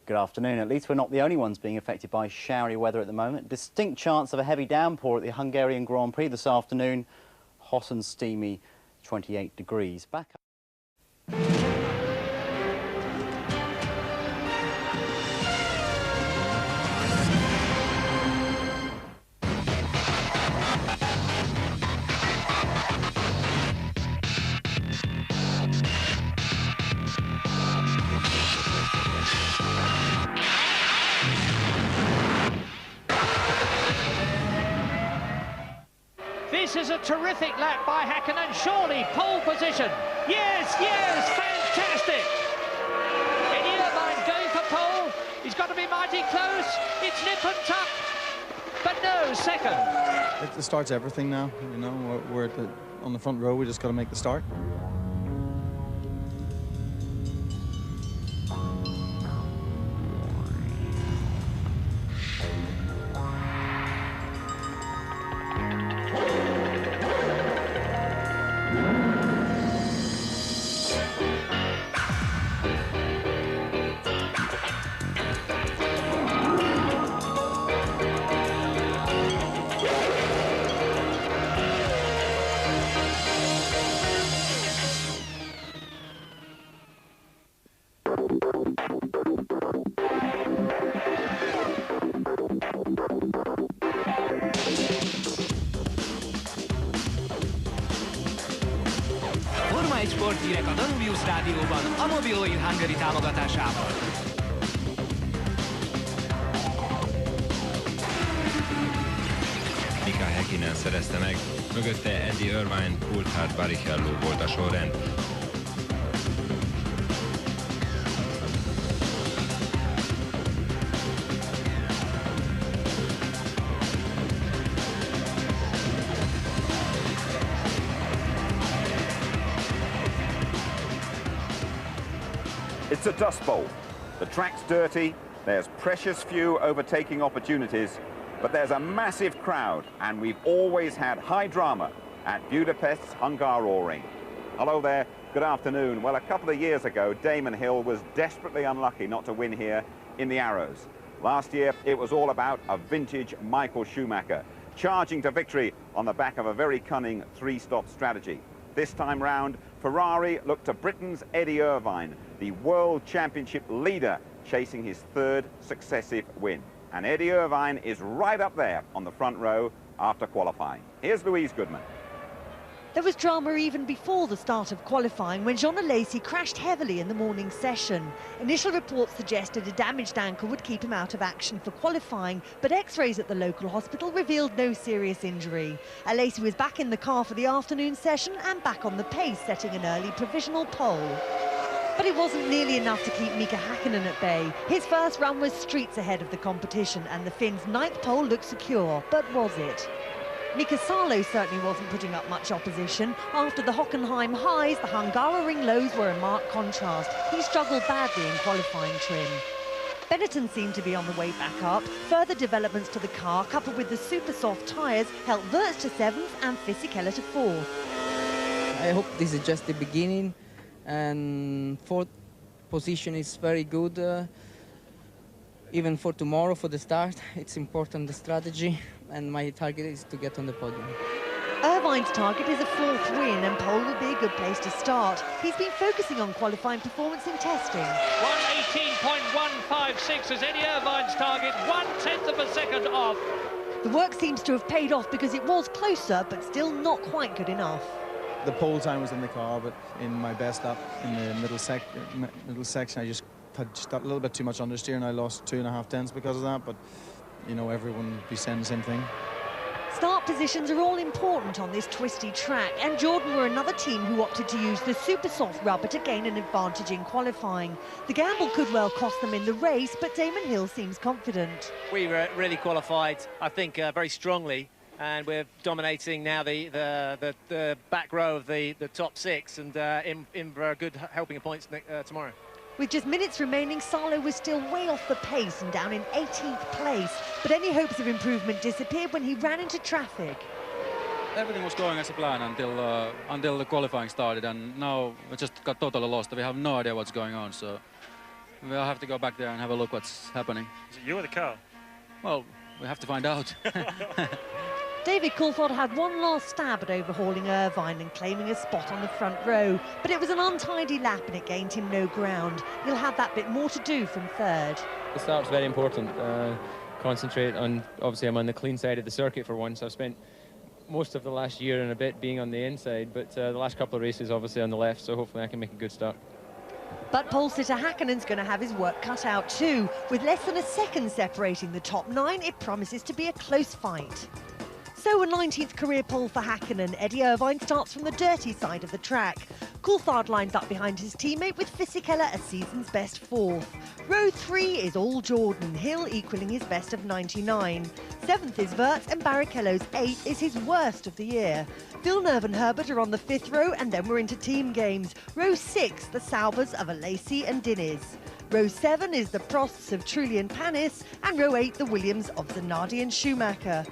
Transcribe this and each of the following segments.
Good afternoon. At least we're not the only ones being affected by showery weather at the moment. Distinct chance of a heavy downpour at the Hungarian Grand Prix this afternoon. Hot and steamy, 28 degrees. Back up. This is a terrific lap by Häkkinen, surely pole position. Yes, yes, fantastic. Eddie Irvine's going for pole. He's got to be mighty close. It's nip and tuck, but no, second. It starts everything now, you know. We're on the front row, we just got to make the start. F1 sporthírek a Danubius Rádióban a F1 Hungary támogatásával. Mika Häkkinen szerezte meg, mögötte Eddie Irvine, Coulthard, Barrichello volt a sorrend. It's a dust bowl. The track's dirty, there's precious few overtaking opportunities, but there's a massive crowd, and we've always had high drama at Budapest's Hungaroring. Hello there, good afternoon. Well, a couple of years ago, Damon Hill was desperately unlucky not to win here in the Arrows. Last year, it was all about a vintage Michael Schumacher, charging to victory on the back of a very cunning three-stop strategy. This time round, Ferrari looked to Britain's Eddie Irvine, the World Championship leader, chasing his third successive win. And Eddie Irvine is right up there on the front row after qualifying. Here's Louise Goodman. There was drama even before the start of qualifying when Jean Alesi crashed heavily in the morning session. Initial reports suggested a damaged ankle would keep him out of action for qualifying, but x-rays at the local hospital revealed no serious injury. Alesi was back in the car for the afternoon session and back on the pace, setting an early provisional pole. But it wasn't nearly enough to keep Mika Häkkinen at bay. His first run was streets ahead of the competition, and the Finn's ninth pole looked secure, but was it? Mika Salo certainly wasn't putting up much opposition. After the Hockenheim highs, the Hungaroring lows were in marked contrast. He struggled badly in qualifying trim. Benetton seemed to be on the way back up. Further developments to the car, coupled with the super soft tyres, helped Wirtz to 7th and Fisichella to 4th. I hope this is just the beginning, and 4th position is very good. Even for tomorrow, for the start, it's important, the strategy, and my target is to get on the podium. Irvine's target is a 4th win, and pole would be a good place to start. He's been focusing on qualifying performance in testing. 1:18.156 is Eddie Irvine's target, 1/10 of a second off. The work seems to have paid off because it was closer, but still not quite good enough. The pole time was in the car, but in my best lap in the middle section, I just had a little bit too much understeer, and I lost 2.5 tenths because of that. But you know, everyone would be saying the same thing. Start positions are all important on this twisty track, and Jordan were another team who opted to use the super soft rubber to gain an advantage in qualifying. The gamble could well cost them in the race, but Damon Hill seems confident. We really qualified, I think, very strongly, and we're dominating now the back row of the top 6, and in for a good helping of points tomorrow. With just minutes remaining, Salo was still way off the pace and down in 18th place, but any hopes of improvement disappeared when he ran into traffic. Everything was going as a plan until the qualifying started, and now we just got totally lost. We have no idea what's going on, so We'll have to go back there and have a look what's happening. Is it you or the car? Well, we have to find out. David Coulthard had one last stab at overhauling Irvine and claiming a spot on the front row, but it was an untidy lap and it gained him no ground. He'll have that bit more to do from third. The start's very important. Concentrate on, obviously I'm on the clean side of the circuit for once. I've spent most of the last year and a bit being on the inside, but the last couple of races obviously on the left, so hopefully I can make a good start. But pole sitter Häkkänen's going to have his work cut out too. With less than a second separating the top 9, it promises to be a close fight. So a 19th career pole for Häkkinen. Eddie Irvine starts from the dirty side of the track. Coulthard lines up behind his teammate with Fisichella a season's best 4th. Row 3 is all Jordan, Hill equalling his best of 99. 7th is Wirtz and Barrichello's 8th is his worst of the year. Villeneuve and Herbert are on the 5th row and then we're into team games. Row 6, the Saubers of Alesi and Diniz. Row 7 is the Prosts of Trulli and Panis, and row 8 the Williams of Zanardi and Schumacher.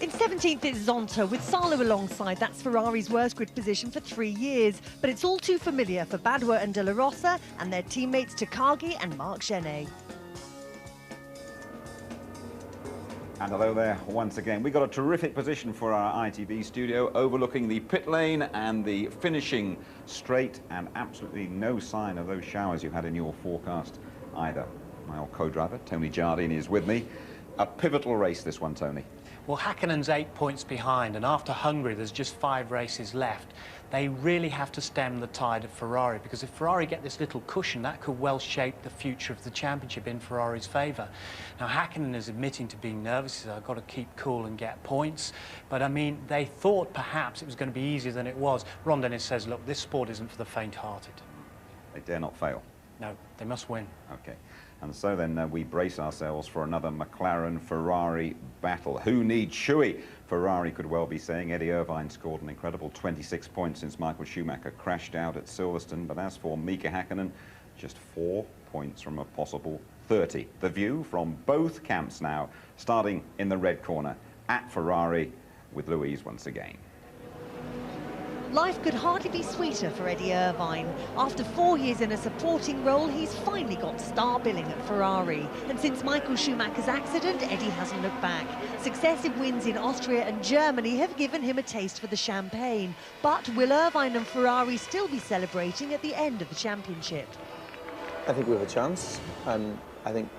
In 17th it's Zonta with Salo alongside. That's Ferrari's worst grid position for 3 years, but it's all too familiar for Badwa and De La Rosa and their teammates Takagi and Marc Genet. And hello there once again. We got a terrific position for our ITV studio, overlooking the pit lane and the finishing straight, and absolutely no sign of those showers you had in your forecast either. My old co-driver, Tony Jardine, is with me. A pivotal race, this one, Tony. Well, Häkkänen's 8 points behind, and after Hungary, there's just 5 races left. They really have to stem the tide of Ferrari, because if Ferrari get this little cushion, that could well shape the future of the championship in Ferrari's favour. Now, Häkkinen is admitting to being nervous. He says, I've got to keep cool and get points. But, I mean, they thought perhaps it was going to be easier than it was. Ron Dennis says, look, this sport isn't for the faint-hearted. They dare not fail. No, they must win. Okay. And so then we brace ourselves for another McLaren-Ferrari battle. Who needs Shui? Ferrari could well be saying. Eddie Irvine scored an incredible 26 points since Michael Schumacher crashed out at Silverstone. But as for Mika Häkkinen, just 4 points from a possible 30. The view from both camps now, starting in the red corner at Ferrari with Louise once again. Life could hardly be sweeter for Eddie Irvine. After 4 years in a supporting role, he's finally got star billing at Ferrari. And since Michael Schumacher's accident, Eddie hasn't looked back. Successive wins in Austria and Germany have given him a taste for the champagne. But will Irvine and Ferrari still be celebrating at the end of the championship? I think we have a chance. I think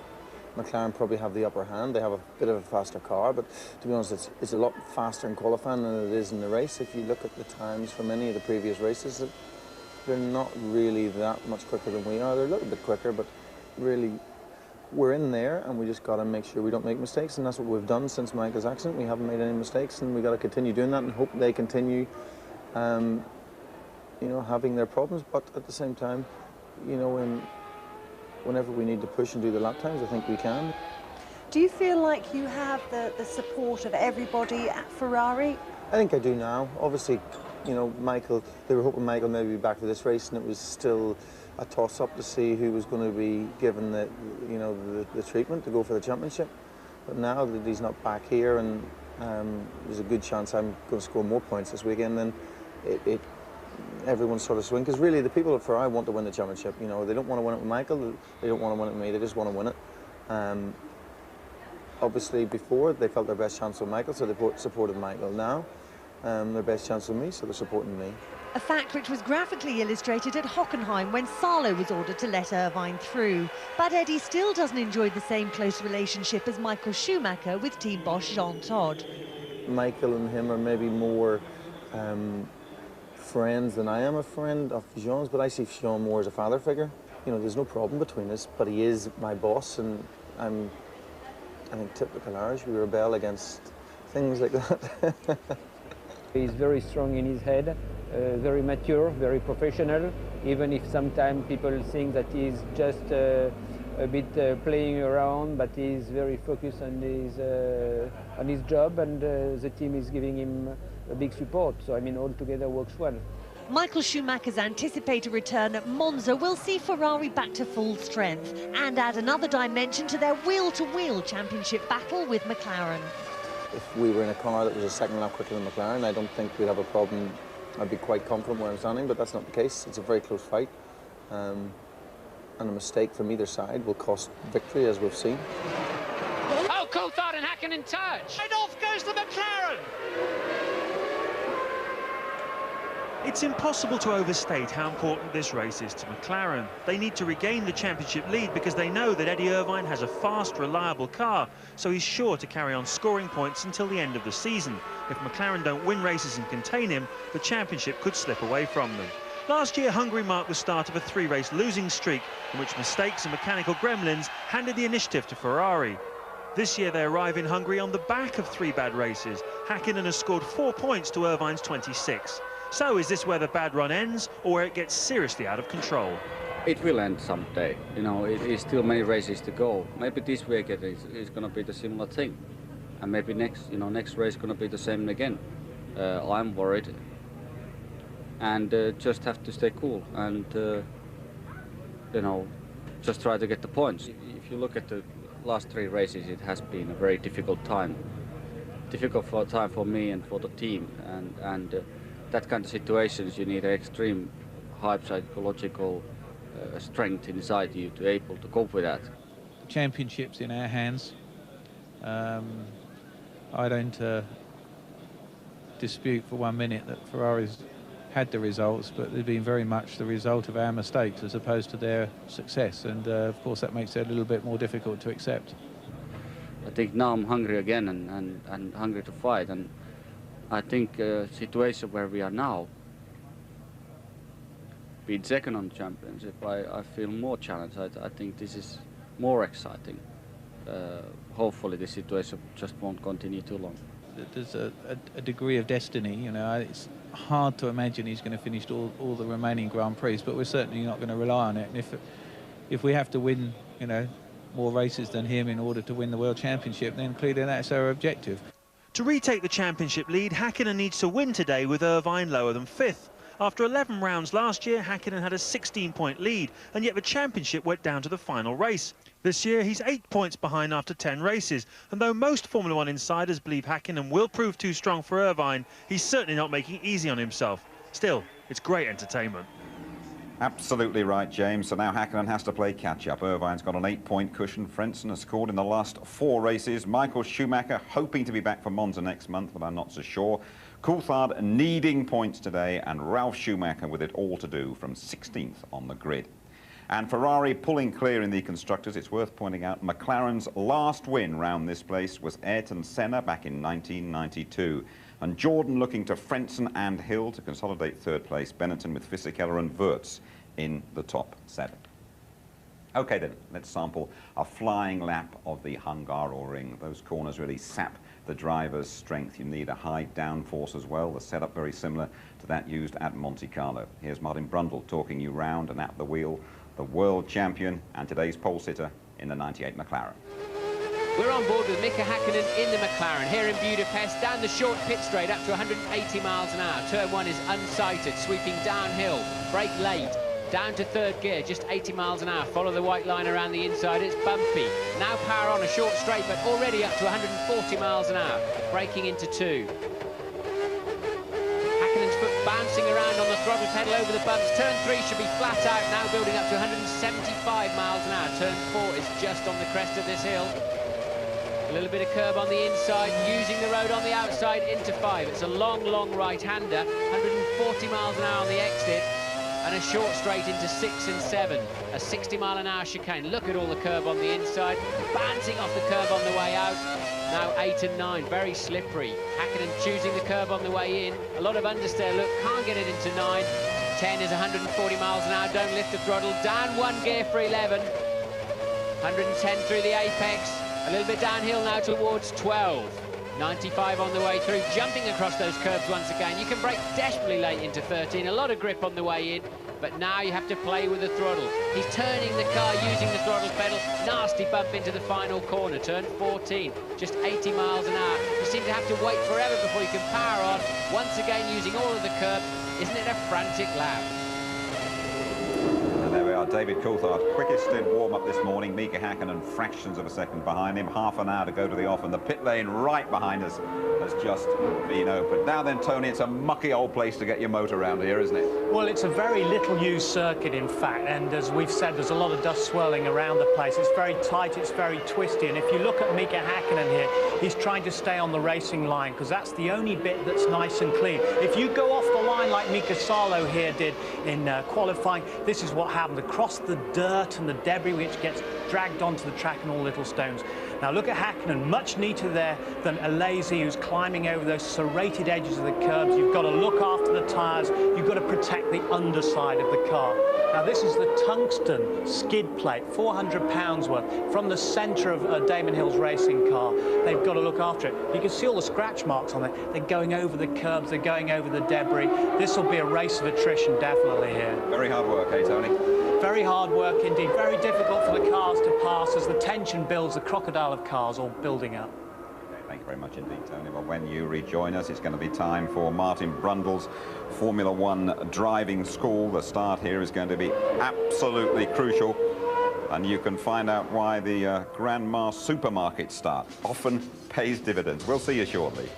McLaren probably have the upper hand. They have a bit of a faster car, but to be honest, it's a lot faster in qualifying than it is in the race. If you look at the times from any of the previous races, they're not really that much quicker than we are. They're a little bit quicker, but really, we're in there, and we just got to make sure we don't make mistakes, and that's what we've done since Michael's accident. We haven't made any mistakes, and we got to continue doing that and hope they continue, you know, having their problems. But at the same time, you know, whenever we need to push and do the lap times, I think we can. Do you feel like you have the support of everybody at Ferrari? I think I do now. Obviously, you know, Michael, they were hoping Michael maybe be back for this race, and it was still a toss-up to see who was going to be given the, you know, the treatment to go for the championship. But now that he's not back here, and there's a good chance I'm going to score more points this weekend, then everyone's sort of swing, because really the people at Ferrari want to win the championship. You know, they don't want to win it with Michael, they don't want to win it with me, they just want to win it. Obviously before they felt their best chance with Michael, so they supported Michael. Now their best chance with me, so they're supporting me. A fact which was graphically illustrated at Hockenheim when Salo was ordered to let Irvine through. But Eddie still doesn't enjoy the same close relationship as Michael Schumacher with Team Bosch Jean Todt. Michael and him are maybe more friends than I am a friend of Jean's, but I see Jean more as a father figure. You know, there's no problem between us, but he is my boss, and I think typical Irish, we rebel against things like that. He's very strong in his head, very mature, very professional, even if sometimes people think that he's just a bit playing around, but he's very focused on his job, and the team is giving him a big support. So, I mean, all together works well. Michael Schumacher's anticipated return at Monza will see Ferrari back to full strength and add another dimension to their wheel-to-wheel championship battle with McLaren. If we were in a car that was a second lap quicker than McLaren, I don't think we'd have a problem. I'd be quite confident where I'm standing, but that's not the case. It's a very close fight. and a mistake from either side will cost victory, as we've seen. Oh, Coulthard and Hakkinen touch. And off goes the McLaren. It's impossible to overstate how important this race is to McLaren. They need to regain the championship lead because they know that Eddie Irvine has a fast, reliable car, so he's sure to carry on scoring points until the end of the season. If McLaren don't win races and contain him, the championship could slip away from them. Last year, Hungary marked the start of a 3-race losing streak in which mistakes and mechanical gremlins handed the initiative to Ferrari. This year, they arrive in Hungary on the back of 3 bad races. Hakkinen has scored 4 points to Irvine's 26. So is this where the bad run ends, or where it gets seriously out of control? It will end someday. You know, it is still many races to go. Maybe this weekend is going to be the similar thing, and maybe next race is going to be the same again. I'm worried, and just have to stay cool and you know, just try to get the points. If you look at the last 3 races, it has been a very difficult time for me and for the team, and that kind of situations, you need extreme high psychological strength inside you to able to cope with that. The championship's in our hands. I don't dispute for 1 minute that Ferrari's had the results, but they've been very much the result of our mistakes as opposed to their success, and of course that makes it a little bit more difficult to accept. I think now I'm hungry again and hungry to fight, and I think situation where we are now, being second on the championship, I feel more challenged. I think this is more exciting. Hopefully the situation just won't continue too long. There's a degree of destiny, you know. It's hard to imagine he's going to finish all the remaining Grand Prix, but we're certainly not going to rely on it. And if we have to win, you know, more races than him in order to win the World Championship, then clearly that's our objective. To retake the championship lead, Hakkinen needs to win today with Irvine lower than 5th. After 11 rounds last year, Hakkinen had a 16-point lead, and yet the championship went down to the final race. This year, he's 8 points behind after 10 races, and though most Formula 1 insiders believe Hakkinen will prove too strong for Irvine, he's certainly not making it easy on himself. Still, it's great entertainment. Absolutely right, James. So now Hakkinen has to play catch-up. Irvine's got an 8-point cushion. Frentzen has scored in the last 4 races. Michael Schumacher hoping to be back for Monza next month, but I'm not so sure. Coulthard needing points today, and Ralf Schumacher with it all to do from 16th on the grid. And Ferrari pulling clear in the constructors. It's worth pointing out McLaren's last win round this place was Ayrton Senna back in 1992. And Jordan looking to Frentzen and Hill to consolidate 3rd place. Benetton with Fisichella and Wurz in the top 7. OK then, let's sample a flying lap of the Hungaroring. Those corners really sap the driver's strength. You need a high downforce as well. The setup very similar to that used at Monte Carlo. Here's Martin Brundle talking you round and at the wheel, the world champion and today's pole sitter in the 98 McLaren. We're on board with Mika Hakkinen in the McLaren here in Budapest, down the short pit straight up to 180 miles an hour. Turn 1 is unsighted, sweeping downhill, brake late, down to 3rd gear, just 80 miles an hour. Follow the white line around the inside, it's bumpy. Now power on a short straight, but already up to 140 miles an hour, braking into 2. Hakkinen's foot bouncing around on the throttle pedal over the bumps. Turn 3 should be flat out, now building up to 175 miles an hour. Turn 4 is just on the crest of this hill. A little bit of curb on the inside, using the road on the outside into 5. It's a long, long right-hander, 140 miles an hour on the exit, and a short straight into 6 and 7. A 60-mile-an-hour chicane. Look at all the curb on the inside, bouncing off the curb on the way out. Now 8 and 9, very slippery. Hakkinen choosing the curb on the way in. A lot of understeer, look, can't get it into 9. 10 is 140 miles an hour, don't lift the throttle. Down 1 gear for 11. 110 through the apex. A little bit downhill now towards 12. 95 on the way through, jumping across those curbs once again. You can brake desperately late into 13, a lot of grip on the way in, but now you have to play with the throttle. He's turning the car using the throttle pedal. Nasty bump into the final corner, turn 14, just 80 miles an hour. You seem to have to wait forever before you can power on. Once again using all of the curb. Isn't it a frantic lap? And there we are. David Coulthard, quickest in warm-up this morning. Mika Hakkinen fractions of a second behind him. Half an hour to go to the off, and the pit lane right behind us has just been opened. Now then, Tony, it's a mucky old place to get your motor around here, isn't it? Well, it's a very little used circuit, in fact, and as we've said, there's a lot of dust swirling around the place. It's very tight, it's very twisty, and if you look at Mika Hakkinen here, he's trying to stay on the racing line because that's the only bit that's nice and clean. If you go off the line like Mika Salo here did in qualifying, this is what happened. Across the dirt and the debris which gets dragged onto the track and all little stones. Now look at Hakkinen, much neater there than Alesi, who's climbing over those serrated edges of the curbs. You've got to look after the tyres, you've got to protect the underside of the car. Now this is the tungsten skid plate, 400 pounds worth, from the centre of Damon Hill's racing car. They've got to look after it. You can see all the scratch marks on it. They're going over the curbs, they're going over the debris. This will be a race of attrition definitely here. Very hard work, eh, Tony? Very hard work indeed, very difficult for the cars to pass as the tension builds, the crocodile of cars all building up. Thank you very much indeed, Tony. Well, when you rejoin us, it's going to be time for Martin Brundle's Formula One driving school. The start here is going to be absolutely crucial, and you can find out why the Grandma supermarket start often pays dividends. We'll see you shortly.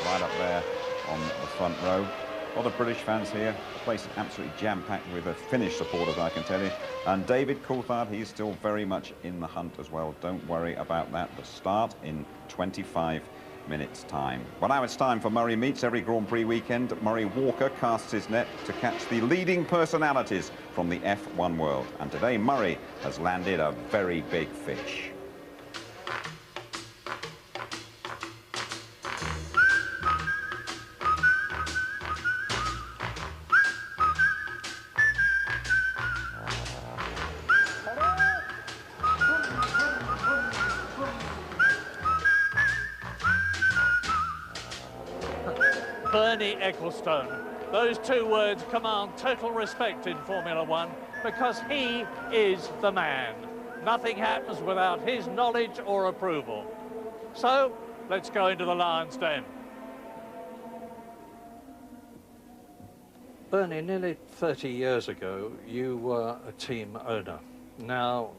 Right up there on the front row. A lot of British fans here. The place is absolutely jam-packed with Finnish supporters, I can tell you. And David Coulthard, he's still very much in the hunt as well. Don't worry about that. The start in 25 minutes' time. Well, now it's time for Murray Meets. Every Grand Prix weekend, Murray Walker casts his net to catch the leading personalities from the F1 world. And today, Murray has landed a very big fish. Bernie Ecclestone. Those two words command total respect in Formula One because he is the man. Nothing happens without his knowledge or approval. So, let's go into the lion's den. Bernie, nearly 30 years ago, you were a team owner. Now,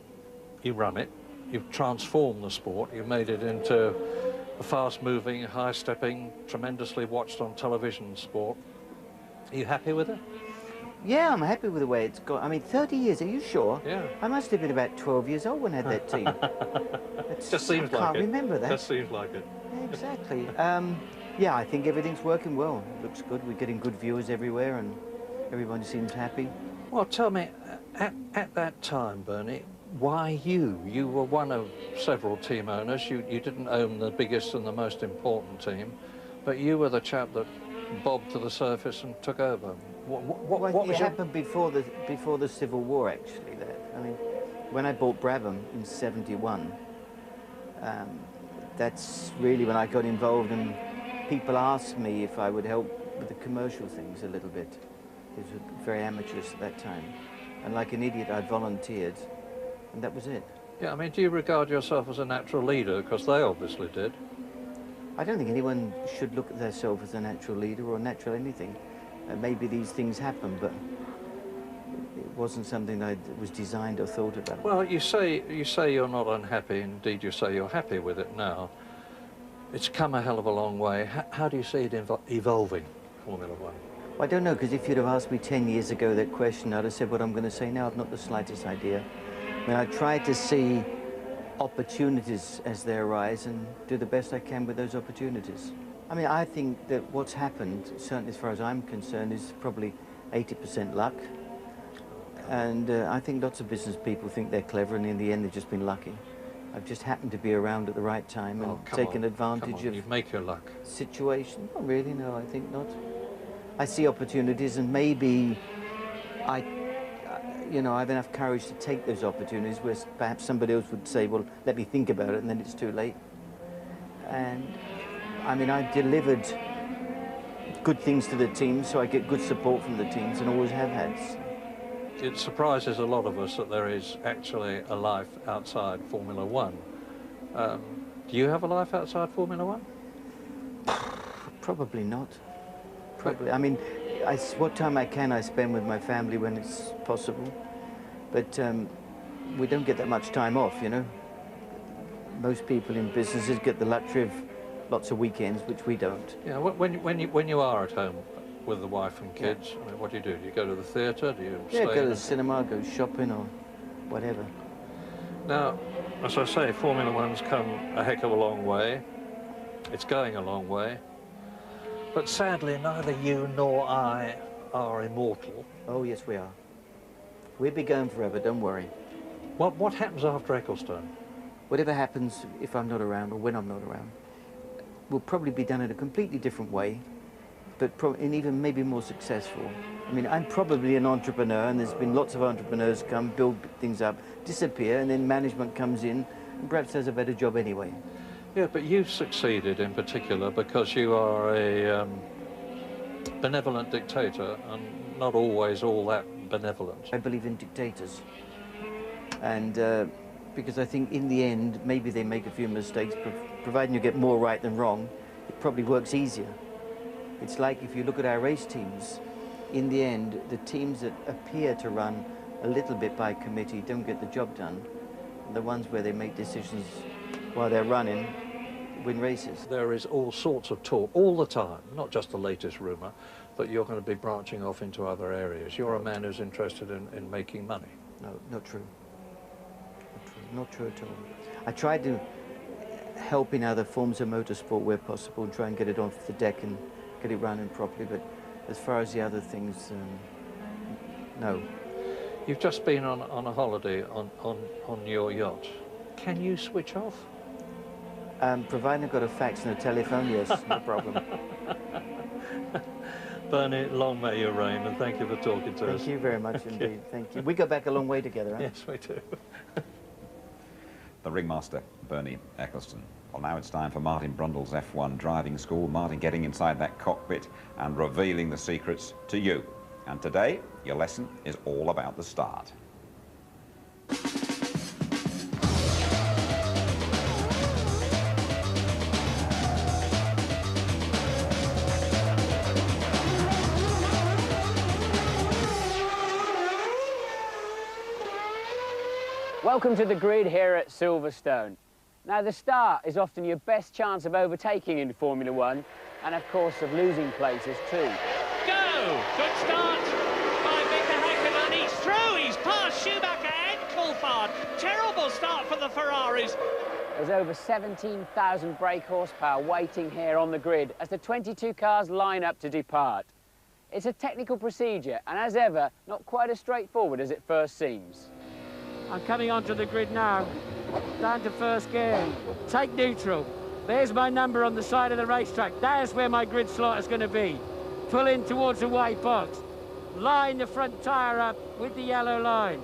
you run it. You've transformed the sport. You've made it into a fast-moving, high-stepping, tremendously watched on television sport. Are you happy with it? Yeah, I'm happy with the way it's gone. I mean, 30 years, are you sure? Yeah. I must have been about 12 years old when I had that team. Just seems like it. I can't remember that. Just seems like it. Yeah, exactly. Yeah, I think everything's working well. It looks good. We're getting good viewers everywhere and everyone seems happy. Well, tell me, at that time, Bernie, why you? You were one of several team owners. You didn't own the biggest and the most important team, but you were the chap that bobbed to the surface and took over. What was happened before the Civil War, actually. I mean, when I bought Brabham in '71, that's really when I got involved, and people asked me if I would help with the commercial things a little bit. It was very amateurish at that time, and like an idiot, I volunteered. And that was it. Yeah, I mean, do you regard yourself as a natural leader? Because they obviously did. I don't think anyone should look at themselves as a natural leader or natural anything. Maybe these things happen, but it wasn't something that was designed or thought about. Well, you say you're not unhappy. Indeed, you say you're happy with it now. It's come a hell of a long way. How do you see it evolving, Formula One? Well, I don't know, because if you'd have asked me 10 years ago that question, I'd have said what I'm going to say now. I've not the slightest idea. I mean, I try to see opportunities as they arise and do the best I can with those opportunities. I mean, I think that what's happened, certainly as far as I'm concerned, is probably 80% luck. And I think lots of business people think they're clever, and in the end they've just been lucky. I've just happened to be around at the right time and taken advantage of you make your luck. Situation. Not really, no, I think not. I see opportunities, and maybe you know, I have enough courage to take those opportunities where perhaps somebody else would say, well, let me think about it, and then it's too late. And I mean, I delivered good things to the team, so I get good support from the teams and always have had. It surprises a lot of us that there is actually a life outside Formula One. Do you have a life outside Formula One? Probably not. Probably. I mean, what time I can I spend with my family when it's possible. But we don't get that much time off, you know. Most people in businesses get the luxury of lots of weekends, which we don't. Yeah. When you are at home with the wife and kids, I mean, what do? Do you go to the theatre? Do you Yeah, stay go to the cinema, go shopping or whatever. Now, as I say, Formula One's come a heck of a long way. It's going a long way. But sadly, neither you nor I are immortal. Oh, yes, we are. We'll be going forever, don't worry. What happens after Ecclestone? Whatever happens if I'm not around or when I'm not around will probably be done in a completely different way, but and even maybe more successful. I mean, I'm probably an entrepreneur, and there's been lots of entrepreneurs come, build things up, disappear, and then management comes in and perhaps does a better job anyway. Yeah, but you've succeeded in particular because you are a benevolent dictator and not always all that benevolent. I believe in dictators. And because I think in the end, maybe they make a few mistakes, providing you get more right than wrong, it probably works easier. It's like if you look at our race teams, in the end, the teams that appear to run a little bit by committee don't get the job done. The ones where they make decisions while they're running win races. There is all sorts of talk all the time, not just the latest rumour, that you're going to be branching off into other areas. You're a man who's interested in making money. No, not true. Not true at all. I try to help in other forms of motorsport where possible and try and get it off the deck and get it running properly, but as far as the other things, no. You've just been on a holiday on your yacht. Can you switch off? Providing I've got a fax and a telephone, yes, no problem. Bernie, long may you reign, and thank you for talking to us. Thank you very much indeed, thank you. We go back a long way together, huh? Yes, we do. The ringmaster, Bernie Ecclestone. Well, now it's time for Martin Brundle's F1 driving school. Martin getting inside that cockpit and revealing the secrets to you. And today, your lesson is all about the start. Welcome to the grid here at Silverstone. Now, the start is often your best chance of overtaking in Formula One, and of course of losing places too. Go! Good start by Mika Häkkinen. He's through, he's past Schumacher and Coulthard. Terrible start for the Ferraris. There's over 17,000 brake horsepower waiting here on the grid as the 22 cars line up to depart. It's a technical procedure, and as ever, not quite as straightforward as it first seems. I'm coming onto the grid now, down to first gear. Take neutral. There's my number on the side of the racetrack. There's where my grid slot is going to be. Pull in towards the white box. Line the front tyre up with the yellow line.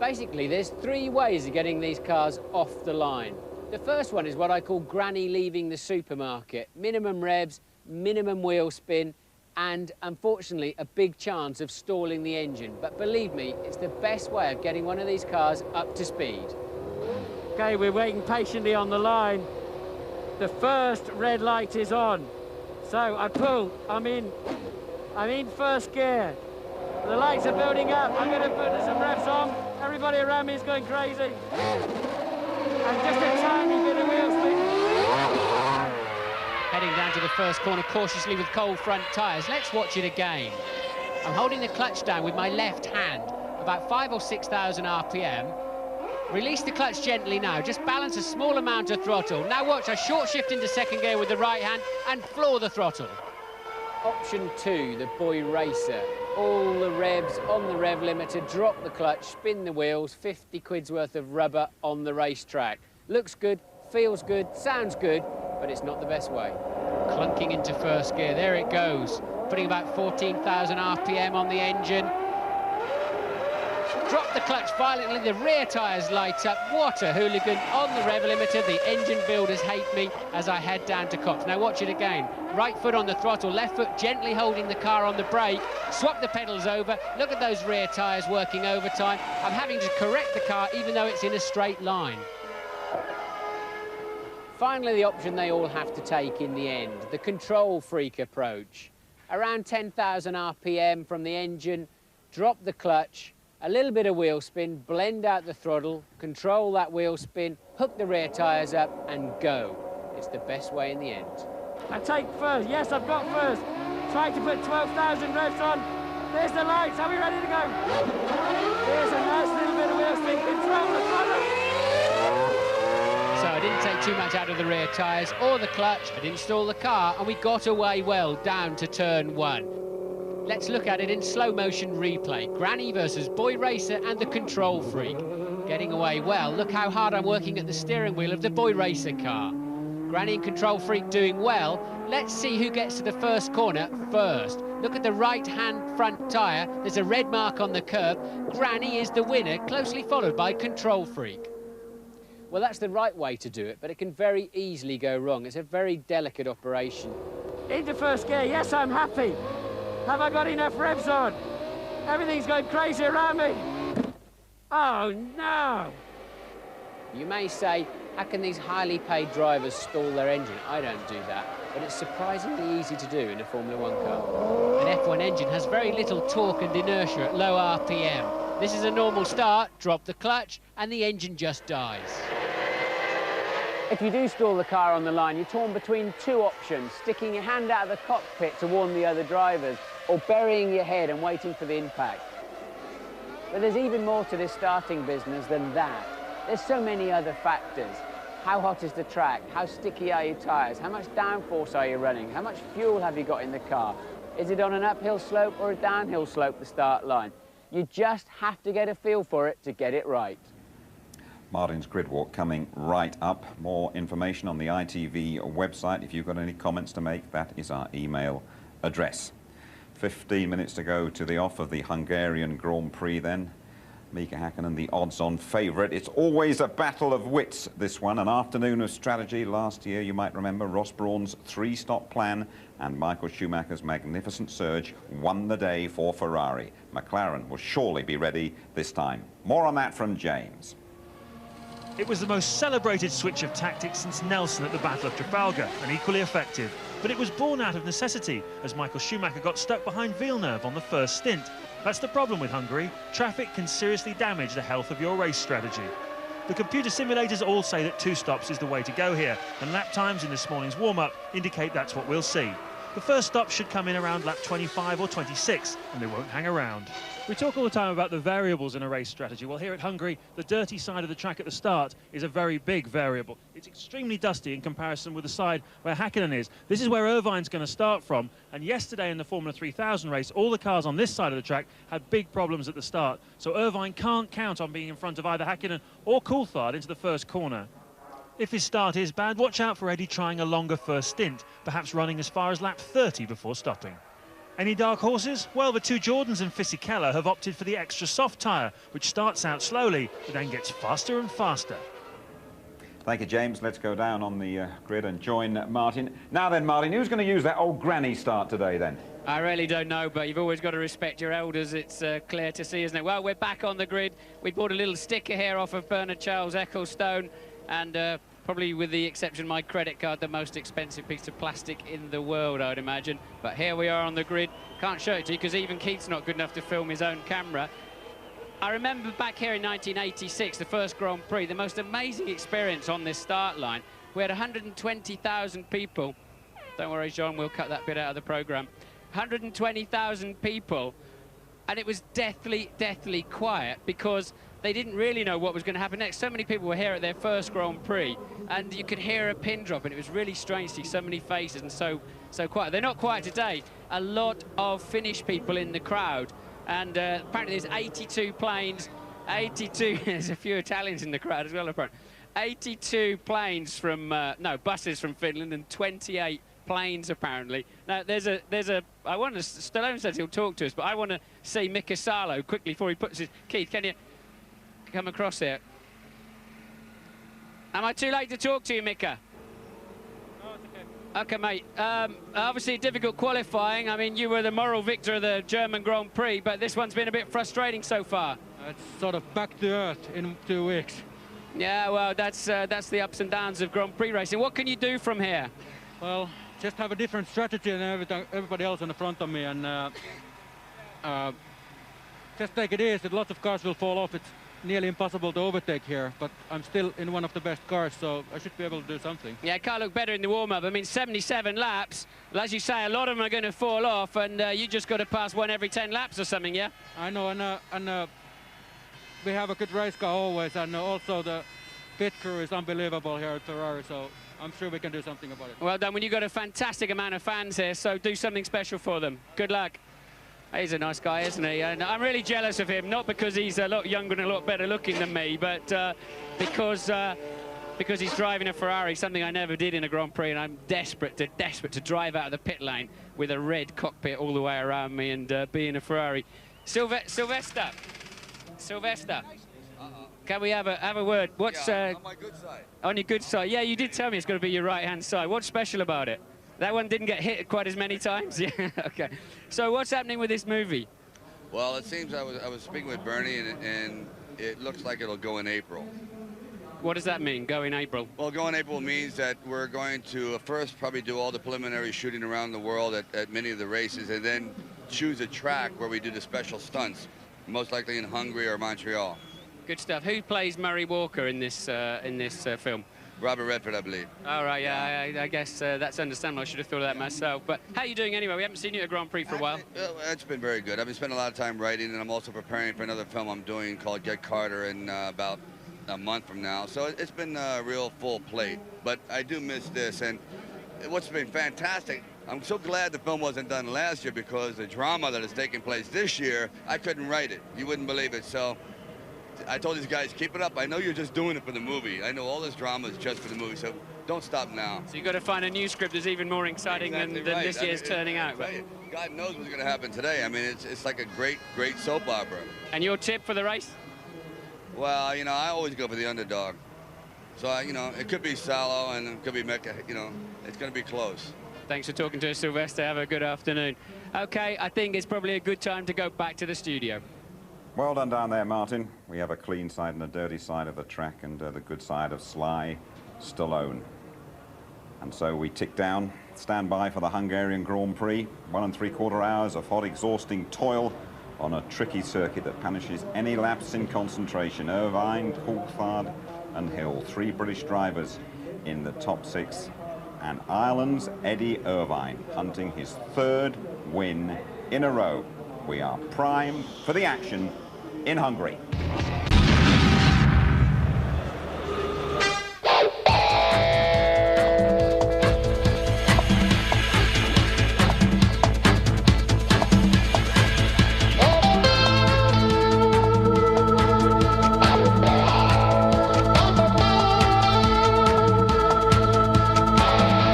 Basically, there's three ways of getting these cars off the line. The first one is what I call granny leaving the supermarket. Minimum revs, minimum wheel spin, and unfortunately a big chance of stalling the engine. But believe me, it's the best way of getting one of these cars up to speed. Okay, we're waiting patiently on the line. The first red light is on. So I pull, I'm in first gear. The lights are building up. I'm going to put some revs on. Everybody around me is going crazy. And just a tiny bit of wheel spin. Heading down to the first corner cautiously with cold front tyres. Let's watch it again. I'm holding the clutch down with my left hand, about 5,000 or 6,000 RPM. Release the clutch gently now, just balance a small amount of throttle. Now watch, I short shift into second gear with the right hand and floor the throttle. Option 2, the Boy Racer. All the revs on the rev limiter, drop the clutch, spin the wheels, 50 quid's worth of rubber on the racetrack. Looks good, feels good, sounds good, but it's not the best way. Clunking into first gear, there it goes. Putting about 14,000 RPM on the engine. Drop the clutch violently, the rear tyres light up. What a hooligan on the rev limiter. The engine builders hate me as I head down to Cox. Now watch it again. Right foot on the throttle, left foot gently holding the car on the brake. Swap the pedals over. Look at those rear tyres working overtime. I'm having to correct the car even though it's in a straight line. Finally, the option they all have to take in the end, the control freak approach. Around 10,000 RPM from the engine, drop the clutch, a little bit of wheel spin, blend out the throttle, control that wheel spin, hook the rear tyres up and go. It's the best way in the end. I take first. Yes, I've got first. Trying to put 12,000 revs on. There's the lights. Are we ready to go? There's a nice little bit of wheel spin. Control the throttle. So I didn't take too much out of the rear tyres or the clutch. I'd install the car and we got away well down to turn 1. Let's look at it in slow motion replay. Granny versus Boy Racer and the control freak. Getting away well. Look how hard I'm working at the steering wheel of the Boy Racer car. Granny and control freak doing well. Let's see who gets to the first corner first. Look at the right-hand front tyre. There's a red mark on the curb. Granny is the winner, closely followed by control freak. Well, that's the right way to do it, but it can very easily go wrong. It's a very delicate operation. Into first gear. Yes, I'm happy. Have I got enough revs on? Everything's going crazy around me. Oh, no. You may say, how can these highly paid drivers stall their engine? I don't do that, but it's surprisingly easy to do in a Formula 1 car. An F1 engine has very little torque and inertia at low RPM. This is a normal start, drop the clutch, and the engine just dies. If you do stall the car on the line, you're torn between two options, sticking your hand out of the cockpit to warn the other drivers, or burying your head and waiting for the impact. But there's even more to this starting business than that. There's so many other factors. How hot is the track? How sticky are your tyres? How much downforce are you running? How much fuel have you got in the car? Is it on an uphill slope or a downhill slope, the start line? You just have to get a feel for it to get it right. Martin's Grid Walk coming right up. More information on the ITV website. If you've got any comments to make, that is our email address. 15 minutes to go to the off of the Hungarian Grand Prix then. Mika Häkkinen, the odds-on favourite. It's always a battle of wits, this one. An afternoon of strategy. Last year, you might remember, Ross Brawn's three-stop plan and Michael Schumacher's magnificent surge won the day for Ferrari. McLaren will surely be ready this time. More on that from James. It was the most celebrated switch of tactics since Nelson at the Battle of Trafalgar, and equally effective. But it was born out of necessity, as Michael Schumacher got stuck behind Villeneuve on the first stint. That's the problem with Hungary. Traffic can seriously damage the health of your race strategy. The computer simulators all say that 2 stops is the way to go here, and lap times in this morning's warm-up indicate that's what we'll see. The first stop should come in around lap 25 or 26, and they won't hang around. We talk all the time about the variables in a race strategy. Well, here at Hungary, the dirty side of the track at the start is a very big variable. It's extremely dusty in comparison with the side where Häkkinen is. This is where Irvine's going to start from, and yesterday in the Formula 3000 race, all the cars on this side of the track had big problems at the start, so Irvine can't count on being in front of either Häkkinen or Coulthard into the first corner. If his start is bad, watch out for Eddie trying a longer first stint, perhaps running as far as lap 30 before stopping. Any dark horses? Well, the 2 Jordans and Fisichella have opted for the extra soft tyre, which starts out slowly, but then gets faster and faster. Thank you, James. Let's go down on the grid and join Martin. Now then, Martin, who's going to use that old granny start today, then? I really don't know, but you've always got to respect your elders. It's clear to see, isn't it? Well, we're back on the grid. We bought a little sticker here off of Bernard Charles Ecclestone, and probably with the exception of my credit card, the most expensive piece of plastic in the world, I would imagine. But here we are on the grid. Can't show it to you because even Keith's not good enough to film his own camera. I remember back here in 1986, the first Grand Prix, the most amazing experience on this start line. We had 120,000 people. Don't worry, John, we'll cut that bit out of the programme. 120,000 people, and it was deathly, deathly quiet because they didn't really know what was going to happen next. So many people were here at their first Grand Prix, and you could hear a pin drop, and it was really strange to see so many faces and so quiet. They're not quiet today. A lot of Finnish people in the crowd, and apparently there's 82 planes, 82, there's a few Italians in the crowd as well, apparently. 82 planes from, no, buses from Finland, and 28 planes apparently. Now there's a I want to, Stallone says he'll talk to us, but I want to see Mika Salo quickly before he puts his, Keith, can you come across here? Am I too late to talk to you, Mika? No, it's okay. Okay, mate. Obviously difficult qualifying. I mean, you were the moral victor of the German Grand Prix, but this one's been a bit frustrating so far. It's sort of back to earth in 2 weeks. Yeah, well, that's the ups and downs of Grand Prix racing. What can you do from here? Well, just have a different strategy than everybody else in front of me, and just take it easy. Lots of cars will fall off. It's nearly impossible to overtake here, but I'm still in one of the best cars, so I should be able to do something. Yeah, it can't look better in the warm-up. I mean, 77 laps. Well, as you say, a lot of them are going to fall off, and you just got to pass one every 10 laps or something, yeah? I know, and we have a good race car always, and also the pit crew is unbelievable here at Ferrari, so I'm sure we can do something about it. Well done. When you've got a fantastic amount of fans here, so do something special for them. Good luck. He's a nice guy, isn't he? And I'm really jealous of him, not because he's a lot younger and a lot better looking than me, but because he's driving a Ferrari, something I never did in a Grand Prix, and I'm desperate to drive out of the pit lane with a red cockpit all the way around me and be in a Ferrari. Sylvester. Can we have a word? What's on my good side. On your good side? Yeah, you did tell me it's going to be your right-hand side. What's special about it? That one didn't get hit quite as many times? Yeah, okay. So what's happening with this movie? Well, it seems I was speaking with Bernie, and it looks like it'll go in April. What does that mean, go in April? Well, go in April means that we're going to first probably do all the preliminary shooting around the world at many of the races, and then choose a track where we do the special stunts, most likely in Hungary or Montreal. Good stuff. Who plays Murray Walker in this film? Robert Redford, I believe. All right, yeah, I guess that's understandable. I should have thought of that myself. But how are you doing anyway? We haven't seen you at Grand Prix for a while. It's been very good. I've been spending a lot of time writing, and I'm also preparing for another film I'm doing called Get Carter in about a month from now. So it's been a real full plate. But I do miss this, and what's been fantastic, I'm so glad the film wasn't done last year, because the drama that is taking place this year, I couldn't write it. You wouldn't believe it. So I told these guys, keep it up. I know you're just doing it for the movie. I know all this drama is just for the movie, so don't stop now. So you've got to find a new script that's even more exciting than this year's turning out. God knows what's going to happen today. I mean, it's like a great soap opera. And your tip for the race? Well, you know, I always go for the underdog. So, you know, it could be Salo and it could be Mecca. You know, it's going to be close. Thanks for talking to us, Sylvester. Have a good afternoon. Okay, I think it's probably a good time to go back to the studio. Well done down there, Martin. We have a clean side and a dirty side of the track, and the good side of Sly Stallone. And so we tick down, stand by for the Hungarian Grand Prix. 1 3/4 hours of hot, exhausting toil on a tricky circuit that punishes any lapse in concentration. Irvine, Coulthard and Hill, 3 British drivers in the top 6. And Ireland's Eddie Irvine hunting his 3rd win in a row. We are primed for the action in Hungary.